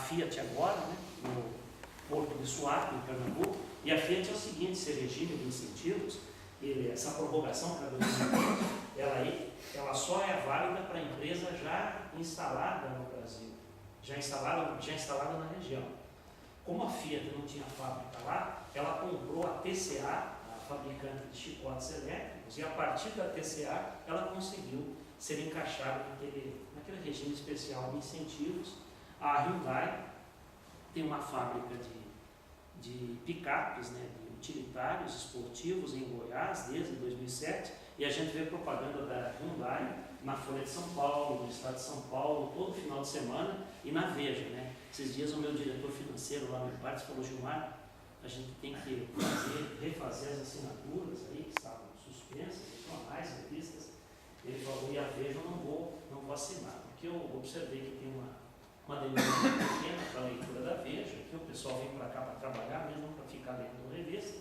Fiat agora, né, no Porto de Suape, em Pernambuco, e a Fiat é o seguinte, esse regime de incentivos, essa prorrogação para 2020, ela só é válida para a empresa já instalada no Brasil, já instalada na região. Como a Fiat não tinha fábrica lá, ela comprou a TCA, a fabricante de chicotes elétricos, e a partir da TCA ela conseguiu ser encaixada naquele regime especial de incentivos. A Hyundai tem uma fábrica de picapes, né, de utilitários esportivos em Goiás desde 2007, e a gente vê propaganda da Hyundai na Folha de São Paulo, no estado de São Paulo, todo final de semana, e na Veja, né? Esses dias o meu diretor financeiro lá no Partes falou: Gilmar, a gente tem que refazer as assinaturas aí que estavam suspensas, jornais, revistas. Ele falou: e a Veja eu não vou assinar, porque eu observei que tem uma demanda pequena para a leitura da Veja, que o pessoal vem para cá para trabalhar, mesmo para ficar lendo revista,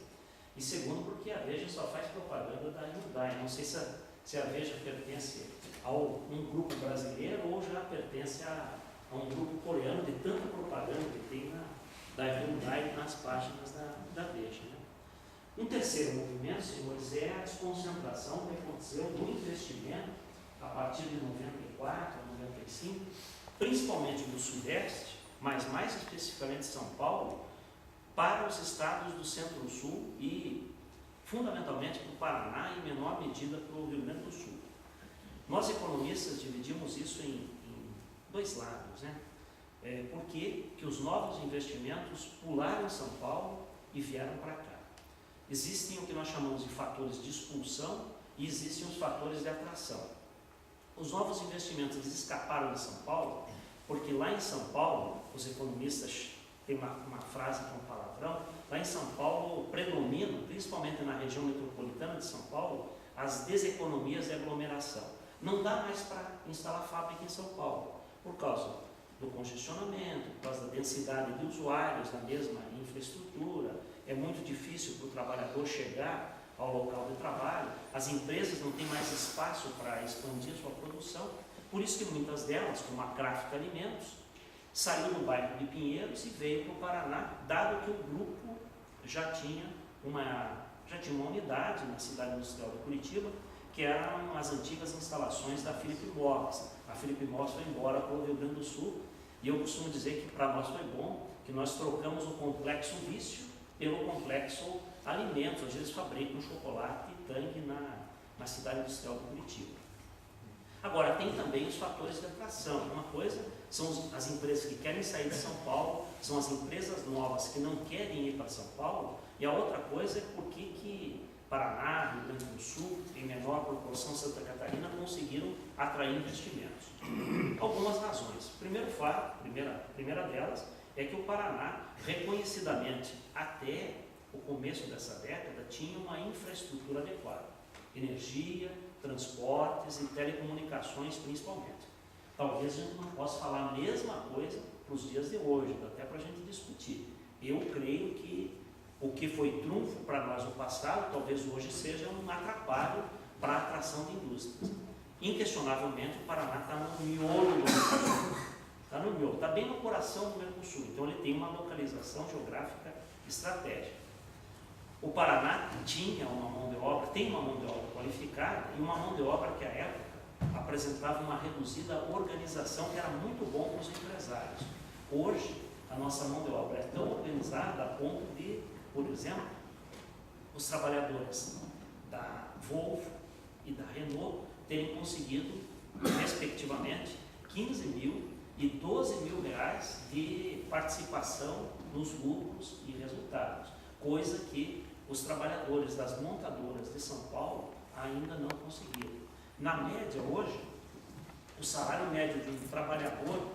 e segundo, porque a Veja só faz propaganda da Hyundai. Não sei se a Veja pertence a um grupo brasileiro ou já pertence a um grupo coreano, de tanta propaganda que tem da Hyundai nas páginas da Veja. Né? Um terceiro movimento, senhores, é a desconcentração que aconteceu no investimento a partir de 94, 95, principalmente do Sudeste, mas mais especificamente São Paulo, para os estados do Centro-Sul e fundamentalmente para o Paraná e em menor medida para o Rio Grande do Sul. Nós economistas dividimos isso em dois lados, né? Por que os novos investimentos pularam São Paulo e vieram para cá? Existem o que nós chamamos de fatores de expulsão e existem os fatores de atração. Os novos investimentos eles escaparam de São Paulo porque lá em São Paulo, os economistas têm uma frase que é um palavrão, lá em São Paulo predominam, principalmente na região metropolitana de São Paulo, as deseconomias de aglomeração. Não dá mais para instalar fábrica em São Paulo, por causa do congestionamento, por causa da densidade de usuários na mesma infraestrutura. É muito difícil para o trabalhador chegar ao local de trabalho, as empresas não têm mais espaço para expandir sua produção, por isso que muitas delas, como a Kraft Alimentos, saiu do bairro de Pinheiros e veio para o Paraná, dado que o grupo já tinha uma unidade na cidade industrial de Curitiba, que eram as antigas instalações da Philip Morris. A Philip Morris foi embora para o Rio Grande do Sul, e eu costumo dizer que para nós foi bom, que nós trocamos o complexo vício pelo complexo alimentos. Hoje eles fabricam chocolate e tangue na cidade industrial de Curitiba. Agora, tem também os fatores de atração. Uma coisa são as empresas que querem sair de São Paulo, são as empresas novas que não querem ir para São Paulo, e a outra coisa é por que Paraná, Rio Grande do Sul, em menor proporção Santa Catarina, conseguiram atrair investimentos. Algumas razões. Primeiro fato, primeira delas, é que o Paraná, reconhecidamente, até o começo dessa década, tinha uma infraestrutura adequada. Energia, transportes e telecomunicações principalmente. Talvez a gente não possa falar a mesma coisa para os dias de hoje, até para a gente discutir. Eu creio que o que foi trunfo para nós no passado, talvez hoje seja um atrapalho para a atração de indústrias. Inquestionavelmente, o Paraná está no miolo do Mercosul. Está no miolo, está bem no coração do Mercosul. Então, ele tem uma localização geográfica estratégica. O Paraná tinha uma mão de obra, tem uma mão de obra qualificada e uma mão de obra que, à época, apresentava uma reduzida organização que era muito bom para os empresários. Hoje, a nossa mão de obra é tão organizada a ponto de, por exemplo, os trabalhadores da Volvo e da Renault terem conseguido, respectivamente, 15 mil e 12 mil reais de participação nos lucros e resultados, coisa que os trabalhadores das montadoras de São Paulo ainda não conseguiram. Na média, hoje, o salário médio de um trabalhador,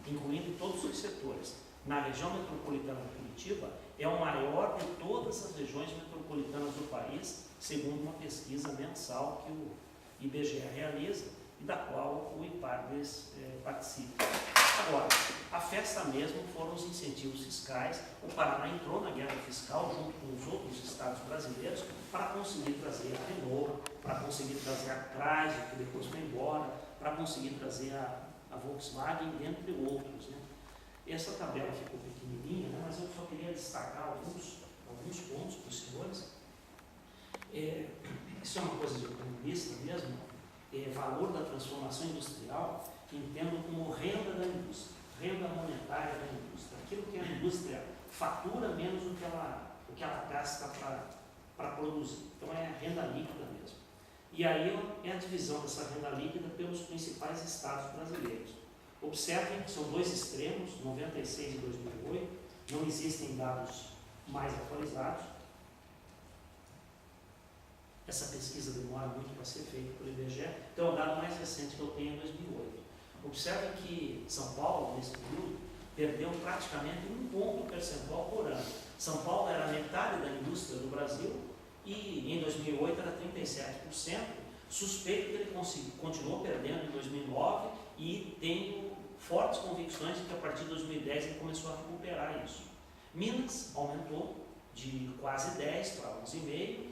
incluindo todos os setores, na região metropolitana de Curitiba, é o maior de todas as regiões metropolitanas do país, segundo uma pesquisa mensal que o IBGE realiza e da qual o IPARDES participa. Agora, a festa mesmo foram os incentivos fiscais. O Paraná entrou na guerra fiscal junto com os outros estados brasileiros para conseguir trazer a Renault, para conseguir trazer a Chrysler, que depois foi embora, para conseguir trazer a Volkswagen, entre outros, né? Essa tabela ficou pequenininha, né, mas eu só queria destacar alguns pontos para os senhores. Isso é uma coisa de economista mesmo, valor da transformação industrial, que entendo como renda da indústria, renda monetária da indústria, aquilo que a indústria fatura menos do que ela gasta para produzir. Então é renda líquida mesmo. E aí é a divisão dessa renda líquida pelos principais estados brasileiros. Observem que são dois extremos, 96 e 2008, não existem dados mais atualizados. Essa pesquisa demora muito para ser feita pelo IBGE, então o dado mais recente que eu tenho é 2008. Observe que São Paulo, nesse período, perdeu praticamente 1 ponto percentual por ano. São Paulo era metade da indústria do Brasil e em 2008 era 37%. Suspeito que ele continuou perdendo em 2009 e tenho fortes convicções de que a partir de 2010 ele começou a recuperar isso. Minas aumentou de quase 10 para 11,5%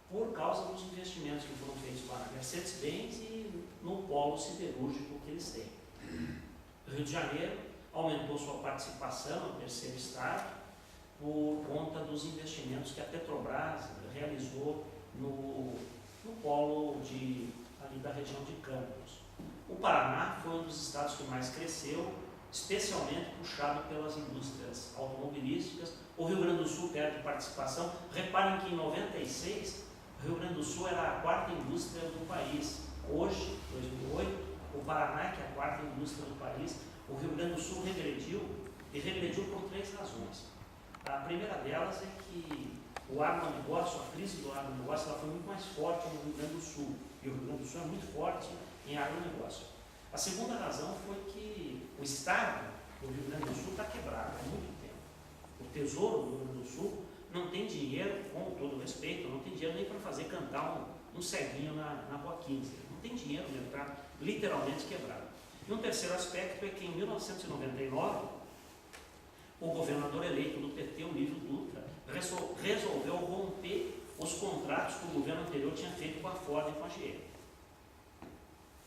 por causa dos investimentos que foram feitos para a Mercedes-Benz e no polo siderúrgico que eles têm. Rio de Janeiro aumentou sua participação no terceiro estado por conta dos investimentos que a Petrobras realizou no polo ali da região de Campos. O Paraná foi um dos estados que mais cresceu, especialmente puxado pelas indústrias automobilísticas. O Rio Grande do Sul perde participação. Reparem que em 96, o Rio Grande do Sul era a 4ª indústria do país. Hoje, 2008, o Paraná, que é a 4ª indústria do país, o Rio Grande do Sul regrediu, e regrediu por 3 razões. A primeira delas é que o agronegócio, a crise do agronegócio, ela foi muito mais forte no Rio Grande do Sul, e o Rio Grande do Sul é muito forte em agronegócio. A segunda razão foi que o estado do Rio Grande do Sul está quebrado há muito tempo. O Tesouro do Rio Grande do Sul não tem dinheiro, com todo respeito, não tem dinheiro nem para fazer cantar um ceguinho na Rua 15. Não tem dinheiro, ele está literalmente quebrado. E um terceiro aspecto é que em 1999, o governador eleito do PT, o Lívio Dutra, resolveu romper os contratos que o governo anterior tinha feito com a Ford e com a GM.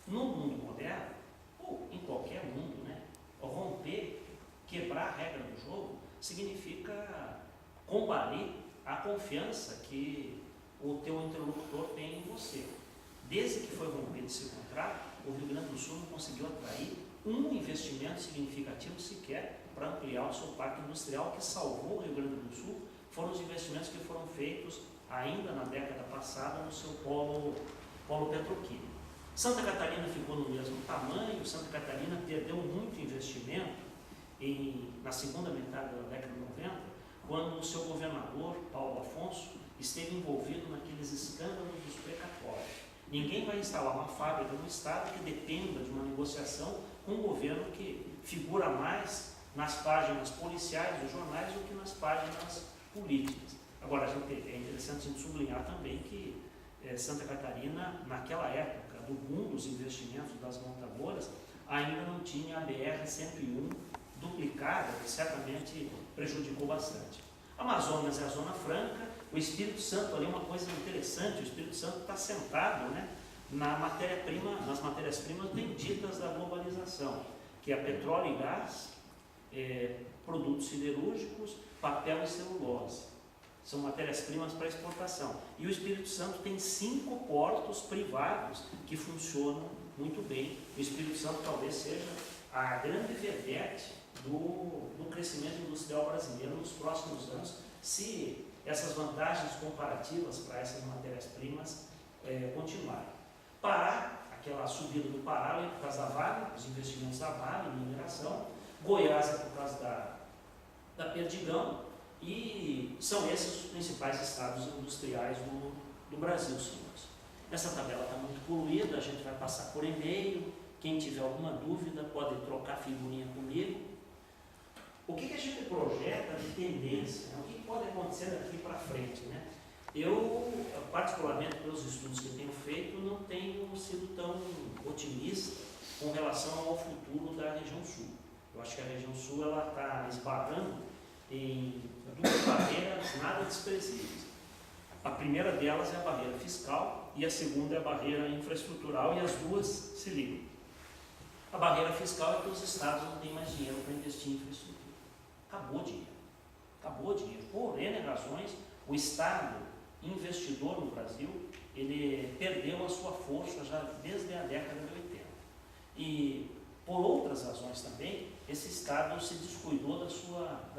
No mundo moderno, ou em qualquer mundo, né, romper, quebrar a regra do jogo, significa combater a confiança que o teu interlocutor tem em você. Desde que foi rompido esse contrato, o Rio Grande do Sul não conseguiu atrair um investimento significativo sequer para ampliar o seu parque industrial. Que salvou o Rio Grande do Sul foram os investimentos que foram feitos ainda na década passada no seu polo petroquímico. Santa Catarina ficou no mesmo tamanho. Santa Catarina perdeu muito investimento na segunda metade da década de 90, quando o seu governador, Paulo Afonso, esteve envolvido naqueles escândalos dos precatórios. Ninguém vai instalar uma fábrica no estado que dependa de uma negociação com um governo que figura mais nas páginas policiais dos jornais do que nas páginas políticas. Agora, é interessante a gente sublinhar também que Santa Catarina, naquela época do boom dos investimentos das montadoras, ainda não tinha a BR-101 duplicada, que certamente prejudicou bastante. Amazonas é a Zona Franca. O Espírito Santo ali é uma coisa interessante. O Espírito Santo está sentado, né, nas matérias-primas benditas da globalização, que é petróleo e gás, produtos siderúrgicos, papel e celulose. São matérias-primas para exportação. E o Espírito Santo tem 5 portos privados que funcionam muito bem. O Espírito Santo talvez seja a grande vedete do crescimento industrial brasileiro nos próximos anos, se essas vantagens comparativas para essas matérias-primas continuarem. Pará, aquela subida do Pará é por causa da Vale, os investimentos da Vale em mineração. Goiás é por causa da Perdigão. E são esses os principais estados industriais do Brasil, senhores. Essa tabela está muito poluída, a gente vai passar por e-mail. Quem tiver alguma dúvida pode trocar figurinha comigo. O que a gente projeta de tendência? Né? O que pode acontecer daqui para frente? Né? Eu, particularmente pelos estudos que tenho feito, não tenho sido tão otimista com relação ao futuro da região sul. Eu acho que a região sul está esbarrando em 2 barreiras nada desprezíveis. A primeira delas é a barreira fiscal e a segunda é a barreira infraestrutural, e as duas se ligam. A barreira fiscal é que os estados não têm mais dinheiro para investir em infraestrutura. Acabou o dinheiro. Acabou o dinheiro. Por N razões, o Estado investidor no Brasil, ele perdeu a sua força já desde a década de 80. E, por outras razões também, esse Estado se descuidou da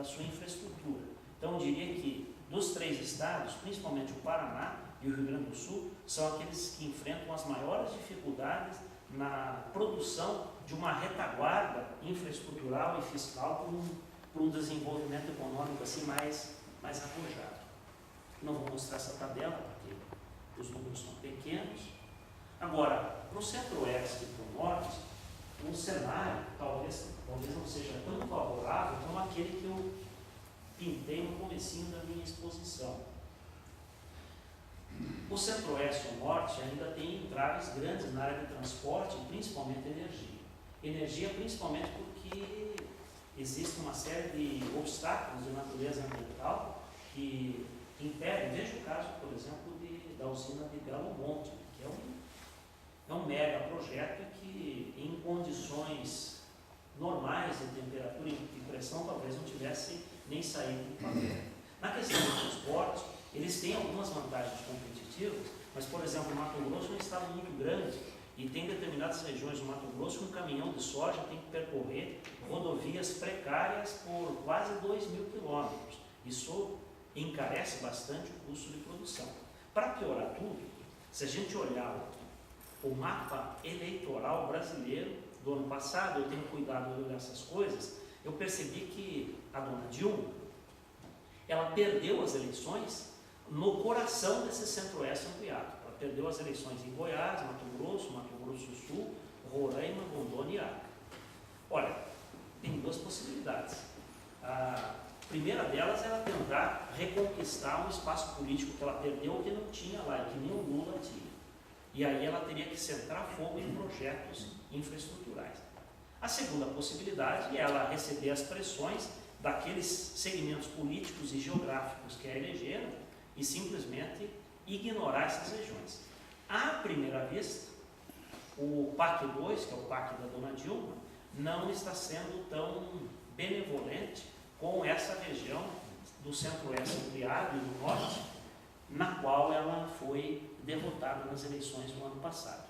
sua infraestrutura. Então, eu diria que, dos 3 estados, principalmente o Paraná e o Rio Grande do Sul, são aqueles que enfrentam as maiores dificuldades na produção de uma retaguarda infraestrutural e fiscal para um desenvolvimento econômico assim mais arrojado. Não vou mostrar essa tabela, porque os números são pequenos. Agora, para o centro-oeste e para o norte, um cenário talvez não seja tão favorável como aquele que eu pintei no comecinho da minha exposição. O centro-oeste e o norte ainda tem entraves grandes na área de transporte, principalmente energia. Energia principalmente porque existe uma série de obstáculos de natureza ambiental que impedem. Veja o caso, por exemplo, da usina de Belo Monte, que é um mega projeto que, em condições normais de temperatura e pressão, talvez não tivesse nem saído do papel. Na questão do transporte, eles têm algumas vantagens competitivas, mas, por exemplo, o Mato Grosso é um estado muito grande e tem determinadas regiões do Mato Grosso que um caminhão de soja tem que percorrer rodovias precárias por quase 2.000 quilômetros. Isso encarece bastante o custo de produção. Para piorar tudo, se a gente olhar o mapa eleitoral brasileiro do ano passado, eu tenho cuidado de olhar essas coisas, eu percebi que a dona Dilma, ela perdeu as eleições no coração desse centro-oeste ampliado. Ela perdeu as eleições em Goiás, Mato Grosso do Sul, Roraima, Rondônia e Acre. Olha, tem 2 possibilidades. A primeira delas é ela tentar reconquistar um espaço político que ela perdeu que não tinha lá, que nem o Lula tinha. E aí ela teria que centrar fogo em projetos infraestruturais. A segunda possibilidade é ela receber as pressões daqueles segmentos políticos e geográficos que a elegeram e simplesmente ignorar essas regiões. À primeira vista, o PAC 2, que é o PAC da dona Dilma, não está sendo tão benevolente com essa região do centro-oeste ampliado e do norte, na qual ela foi derrotada nas eleições do ano passado.